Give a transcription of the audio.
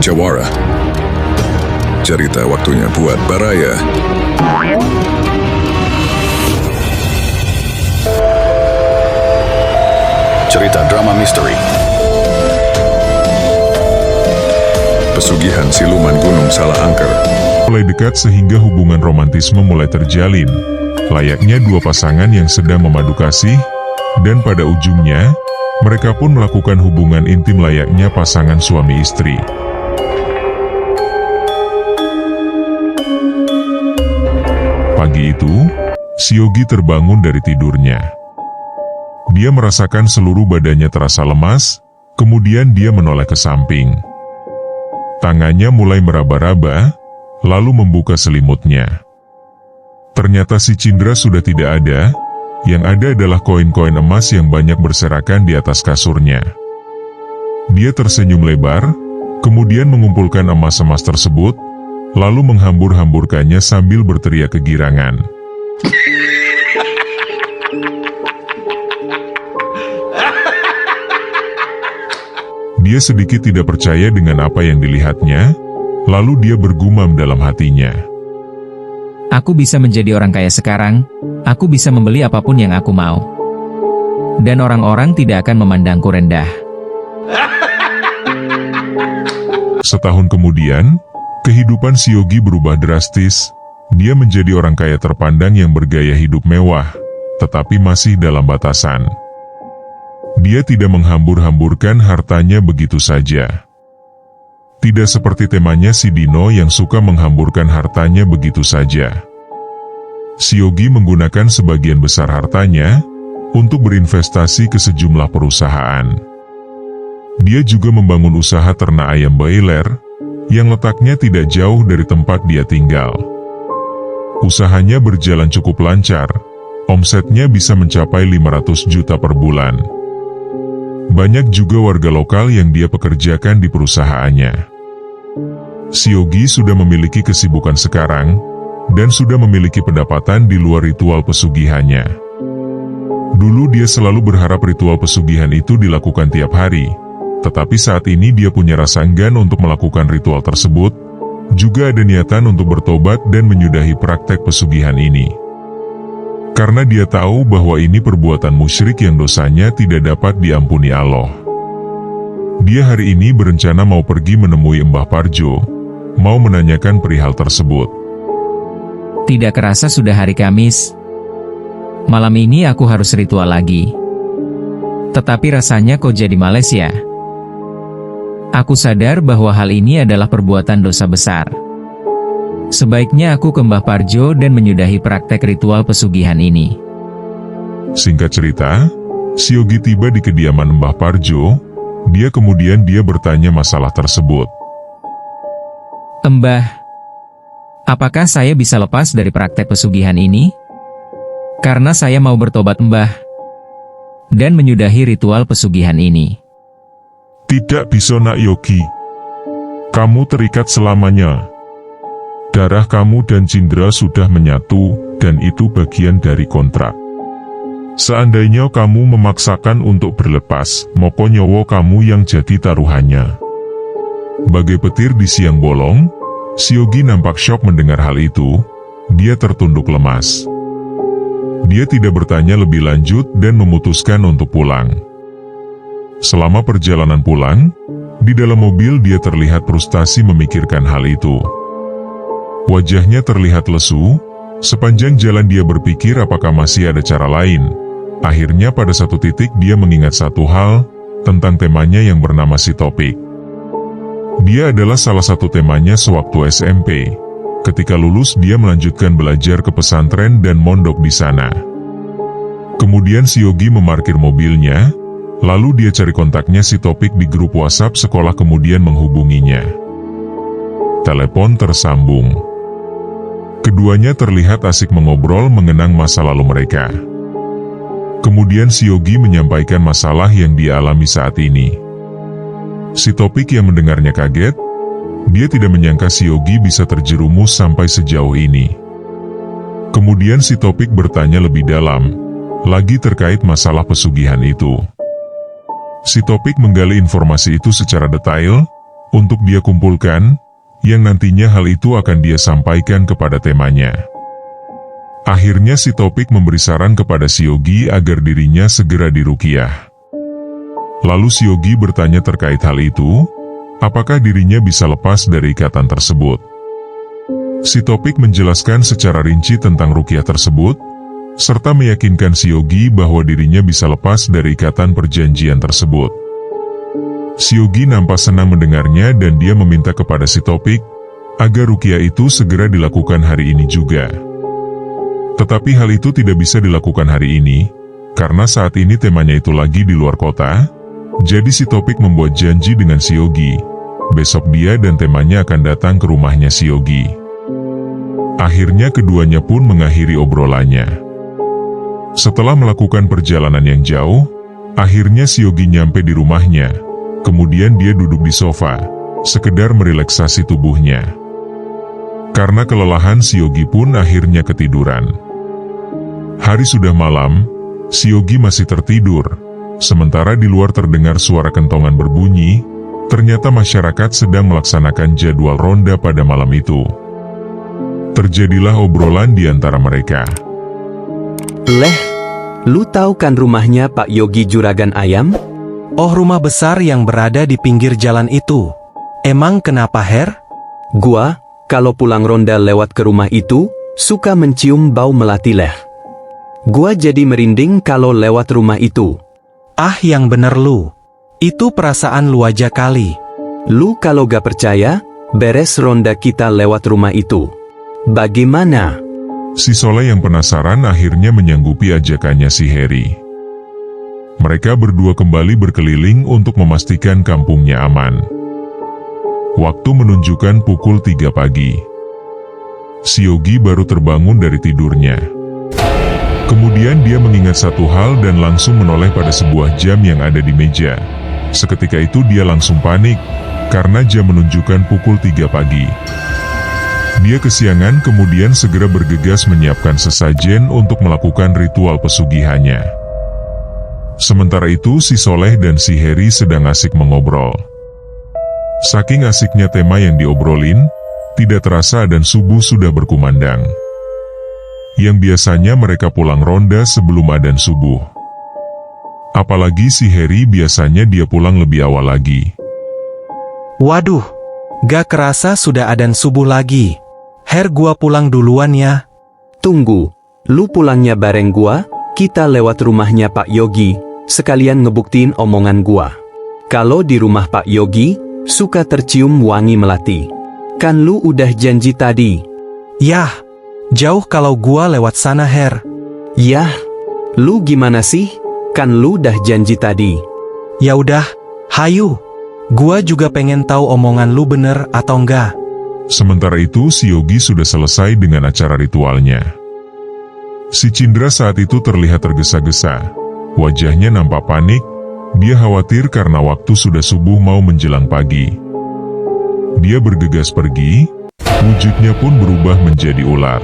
Jawara. Cerita waktunya buat Baraya. Cerita drama misteri. Pesugihan siluman Gunung Salahangker. Mulai dekat sehingga hubungan romantisme mulai terjalin, layaknya dua pasangan yang sedang memadu kasih, dan pada ujungnya, mereka pun melakukan hubungan intim layaknya pasangan suami istri. Pagi itu, Siogi terbangun dari tidurnya. Dia merasakan seluruh badannya terasa lemas, kemudian dia menoleh ke samping. Tangannya mulai meraba-raba, lalu membuka selimutnya. Ternyata si Cindra sudah tidak ada, yang ada adalah koin-koin emas yang banyak berserakan di atas kasurnya. Dia tersenyum lebar, kemudian mengumpulkan emas-emas tersebut, lalu menghambur-hamburkannya sambil berteriak kegirangan. Dia sedikit tidak percaya dengan apa yang dilihatnya, lalu dia bergumam dalam hatinya. Aku bisa menjadi orang kaya sekarang, aku bisa membeli apapun yang aku mau. Dan orang-orang tidak akan memandangku rendah. Setahun kemudian, kehidupan Siogi berubah drastis. Dia menjadi orang kaya terpandang yang bergaya hidup mewah, tetapi masih dalam batasan. Dia tidak menghambur-hamburkan hartanya begitu saja. Tidak seperti temannya si Dino yang suka menghamburkan hartanya begitu saja. Siogi menggunakan sebagian besar hartanya untuk berinvestasi ke sejumlah perusahaan. Dia juga membangun usaha ternak ayam broiler yang letaknya tidak jauh dari tempat dia tinggal. Usahanya berjalan cukup lancar, omsetnya bisa mencapai 500 juta per bulan. Banyak juga warga lokal yang dia pekerjakan di perusahaannya. Siogi sudah memiliki kesibukan sekarang, dan sudah memiliki pendapatan di luar ritual pesugihannya. Dulu dia selalu berharap ritual pesugihan itu dilakukan tiap hari, tetapi saat ini dia punya rasa enggan untuk melakukan ritual tersebut, juga ada niatan untuk bertobat dan menyudahi praktek pesugihan ini. Karena dia tahu bahwa ini perbuatan musyrik yang dosanya tidak dapat diampuni Allah. Dia hari ini berencana mau pergi menemui Mbah Parjo, mau menanyakan perihal tersebut. Tidak kerasa sudah hari Kamis. Malam ini aku harus ritual lagi. Tetapi rasanya kok jadi males ya? Aku sadar bahwa hal ini adalah perbuatan dosa besar. Sebaiknya aku ke Mbah Parjo dan menyudahi praktek ritual pesugihan ini. Singkat cerita, Siogi tiba di kediaman Mbah Parjo. Kemudian dia bertanya masalah tersebut. Mbah, apakah saya bisa lepas dari praktek pesugihan ini? Karena saya mau bertobat Mbah, dan menyudahi ritual pesugihan ini. Tidak bisa nak Yogi. Kamu terikat selamanya. Darah kamu dan Cindra sudah menyatu, dan itu bagian dari kontrak. Seandainya kamu memaksakan untuk berlepas, moko nyawa kamu yang jadi taruhannya. Bagai petir di siang bolong, Siogi nampak syok mendengar hal itu. Dia tertunduk lemas. Dia tidak bertanya lebih lanjut dan memutuskan untuk pulang. Selama perjalanan pulang, di dalam mobil dia terlihat frustasi memikirkan hal itu. Wajahnya terlihat lesu. Sepanjang jalan dia berpikir apakah masih ada cara lain. Akhirnya pada satu titik dia mengingat satu hal, tentang temannya yang bernama si Topik. Dia adalah salah satu temannya sewaktu SMP. Ketika lulus dia melanjutkan belajar ke pesantren dan mondok di sana. Kemudian Siogi memarkir mobilnya, lalu dia cari kontaknya si Topik di grup WhatsApp sekolah kemudian menghubunginya. Telepon tersambung. Keduanya terlihat asik mengobrol mengenang masa lalu mereka. Kemudian Siogi menyampaikan masalah yang dia alami saat ini. Si Topik yang mendengarnya kaget. Dia tidak menyangka Siogi bisa terjerumus sampai sejauh ini. Kemudian si Topik bertanya lebih dalam, lagi terkait masalah pesugihan itu. Si Topik menggali informasi itu secara detail, untuk dia kumpulkan, yang nantinya hal itu akan dia sampaikan kepada temanya. Akhirnya si Topik memberi saran kepada si Yogi agar dirinya segera diruqyah. Lalu si Yogi bertanya terkait hal itu, apakah dirinya bisa lepas dari ikatan tersebut. Si Topik menjelaskan secara rinci tentang ruqyah tersebut, serta meyakinkan si Yogi bahwa dirinya bisa lepas dari ikatan perjanjian tersebut. Si Yogi nampak senang mendengarnya dan dia meminta kepada si Topik agar ruqyah itu segera dilakukan hari ini juga. Tetapi hal itu tidak bisa dilakukan hari ini, karena saat ini temanya itu lagi di luar kota. Jadi si Topik membuat janji dengan si Yogi, besok dia dan temanya akan datang ke rumahnya si Yogi. Akhirnya keduanya pun mengakhiri obrolannya. Setelah melakukan perjalanan yang jauh, akhirnya si Yogi nyampe di rumahnya. Kemudian dia duduk di sofa, sekedar merelaksasi tubuhnya. Karena kelelahan, si Yogi pun akhirnya ketiduran. Hari sudah malam, si Yogi masih tertidur. Sementara di luar terdengar suara kentongan berbunyi, ternyata masyarakat sedang melaksanakan jadwal ronda pada malam itu. Terjadilah obrolan di antara mereka. Leh, lu tahu kan rumahnya Pak Yogi Juragan Ayam? Oh, rumah besar yang berada di pinggir jalan itu. Emang kenapa, Her? Gua, kalau pulang ronda lewat ke rumah itu, suka mencium bau melati leh. Gua jadi merinding kalau lewat rumah itu. Ah, yang bener lu. Itu perasaan lu aja kali. Lu kalau gak percaya, beres ronda kita lewat rumah itu. Bagaimana? Si Soleh yang penasaran akhirnya menyanggupi ajakannya si Heri. Mereka berdua kembali berkeliling untuk memastikan kampungnya aman. Waktu menunjukkan pukul 3 pagi. Si Yogi baru terbangun dari tidurnya. Kemudian dia mengingat satu hal dan langsung menoleh pada sebuah jam yang ada di meja. Seketika itu dia langsung panik, karena jam menunjukkan pukul 3 pagi. Dia kesiangan kemudian segera bergegas menyiapkan sesajen untuk melakukan ritual pesugihannya. Sementara itu si Soleh dan si Heri sedang asik mengobrol. Saking asiknya tema yang diobrolin, tidak terasa dan subuh sudah berkumandang. Yang biasanya mereka pulang ronda sebelum adzan subuh. Apalagi si Heri biasanya dia pulang lebih awal lagi. Waduh, gak kerasa sudah adzan subuh lagi. Her, gua pulang duluan ya. Tunggu, lu pulangnya bareng gua, kita lewat rumahnya Pak Yogi, sekalian ngebuktiin omongan gua. Kalau di rumah Pak Yogi, suka tercium wangi melati. Kan lu udah janji tadi. Yah, jauh kalau gua lewat sana, Her. Yah, lu gimana sih? Kan lu udah janji tadi. Ya udah, hayu. Gua juga pengen tahu omongan lu bener atau enggak. Sementara itu si Yogi sudah selesai dengan acara ritualnya. Si Cindra saat itu terlihat tergesa-gesa. Wajahnya nampak panik. Dia khawatir karena waktu sudah subuh mau menjelang pagi. Dia bergegas pergi. Wujudnya pun berubah menjadi ular.